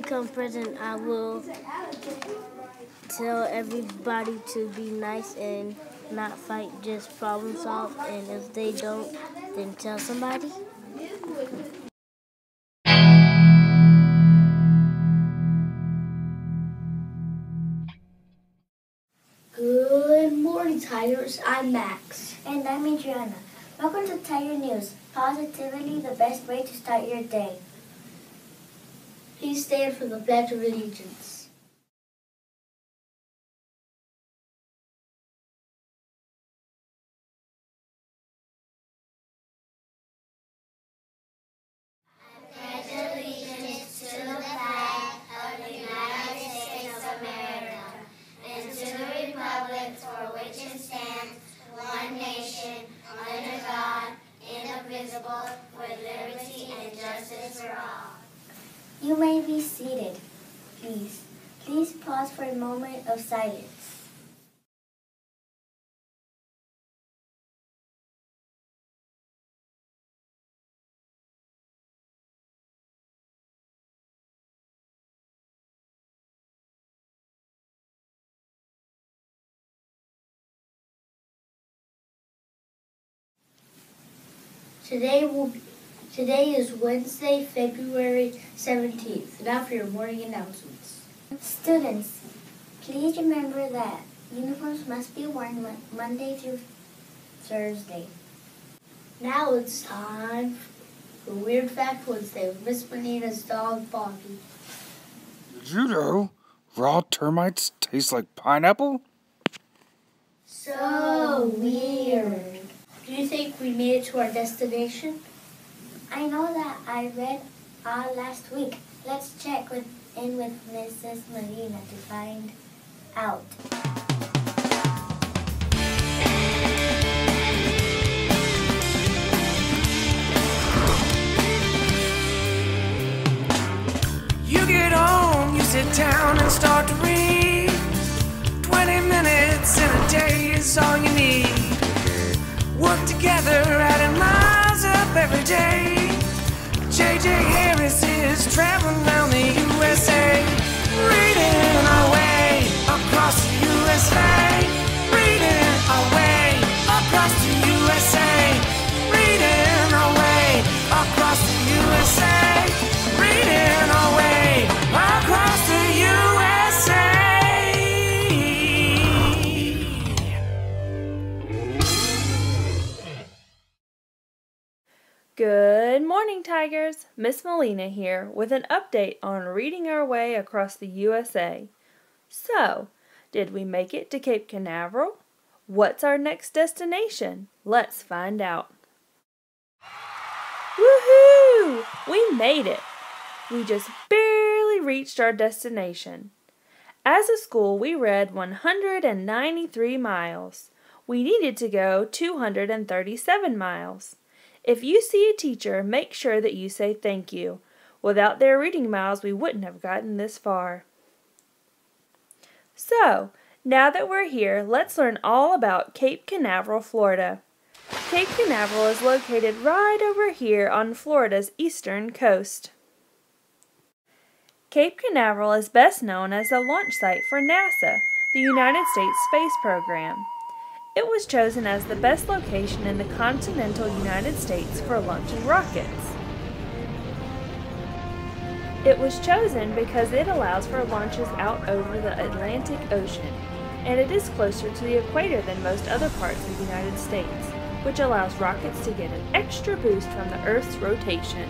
become president, I will tell everybody to be nice and not fight, just problem solve. And if they don't, then tell somebody. Good morning, Tigers. I'm Max. And I'm Adriana. Welcome to Tiger News. Positively the best way to start your day. Please stand for the Pledge of Allegiance. You may be seated, please. Please pause for a moment of silence. Today is Wednesday, February 17th. Now for your morning announcements. Students, please remember that uniforms must be worn Monday through Thursday. Now it's time for Weird Fact Wednesday with Miss Melina's dog, Bobby. Did you know raw termites taste like pineapple? So weird. Do you think we made it to our destination? I know that I read last week. Let's check in with Mrs. Melina to find out. You get home, you sit down and start to read. 20 minutes in a day is all you need. Work together, adding miles up every day. J.J. Harris is traveling around the USA, reading our way across the USA, reading our way across the USA, reading our way across the USA, reading our way across the USA. Good morning, Tigers! Miss Melina here with an update on reading our way across the USA. So, did we make it to Cape Canaveral? What's our next destination? Let's find out. Woohoo! We made it! We just barely reached our destination. As a school, we read 193 miles. We needed to go 237 miles. If you see a teacher, make sure that you say thank you. Without their reading miles, we wouldn't have gotten this far. So, now that we're here, let's learn all about Cape Canaveral, Florida. Cape Canaveral is located right over here on Florida's eastern coast. Cape Canaveral is best known as the launch site for NASA, the United States Space Program. It was chosen as the best location in the continental United States for launching rockets. It was chosen because it allows for launches out over the Atlantic Ocean, and it is closer to the equator than most other parts of the United States, which allows rockets to get an extra boost from the Earth's rotation.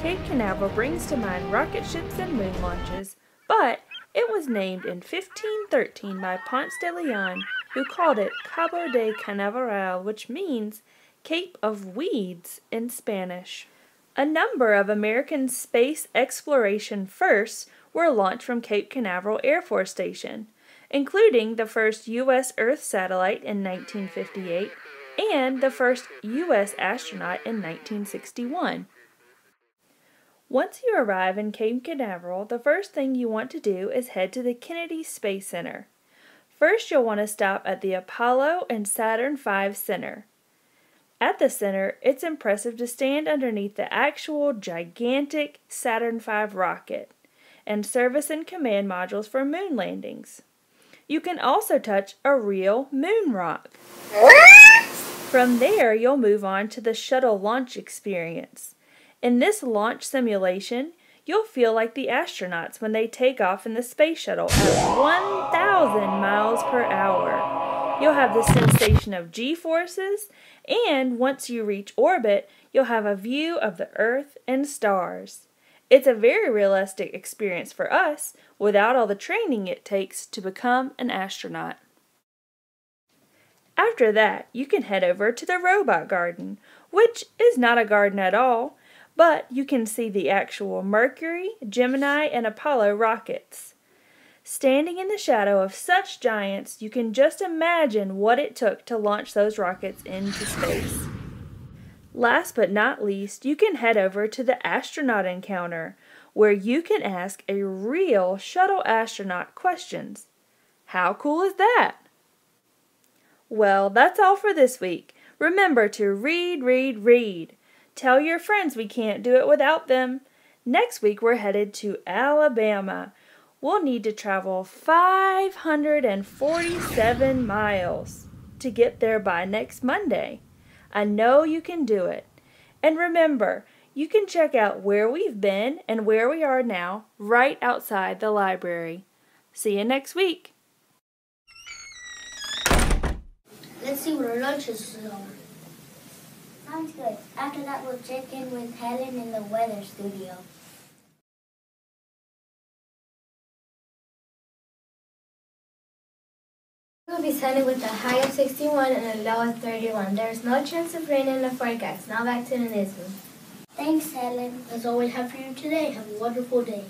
Cape Canaveral brings to mind rocket ships and moon launches, but it was named in 1513 by Ponce de Leon, who called it Cabo de Canaveral, which means Cape of Weeds in Spanish. A number of American space exploration firsts were launched from Cape Canaveral Air Force Station, including the first U.S. Earth satellite in 1958 and the first U.S. astronaut in 1961. Once you arrive in Cape Canaveral, the first thing you want to do is head to the Kennedy Space Center. First, you'll want to stop at the Apollo and Saturn V Center. At the center, it's impressive to stand underneath the actual gigantic Saturn V rocket. and service and command modules for moon landings. You can also touch a real moon rock. From there, you'll move on to the shuttle launch experience. In this launch simulation, you'll feel like the astronauts when they take off in the space shuttle at 1,000 miles per hour. You'll have the sensation of G-forces, and once you reach orbit, you'll have a view of the Earth and stars. It's a very realistic experience for us without all the training it takes to become an astronaut. After that, you can head over to the robot garden, which is not a garden at all, but you can see the actual Mercury, Gemini, and Apollo rockets. Standing in the shadow of such giants, you can just imagine what it took to launch those rockets into space. Last but not least, you can head over to the astronaut encounter, where you can ask a real shuttle astronaut questions. How cool is that? Well, that's all for this week. Remember to read, read, read. Tell your friends we can't do it without them. Next week we're headed to Alabama. We'll need to travel 547 miles to get there by next Monday. I know you can do it. And remember, you can check out where we've been and where we are now right outside the library. See you next week. Let's see what our lunches are. Sounds good. After that, we'll check in with Helen in the weather studio. It will be sunny with a high of 61 and a low of 31. There is no chance of rain in the forecast. Now back to the newsroom. Thanks, Helen. That's all we have for you today. Have a wonderful day.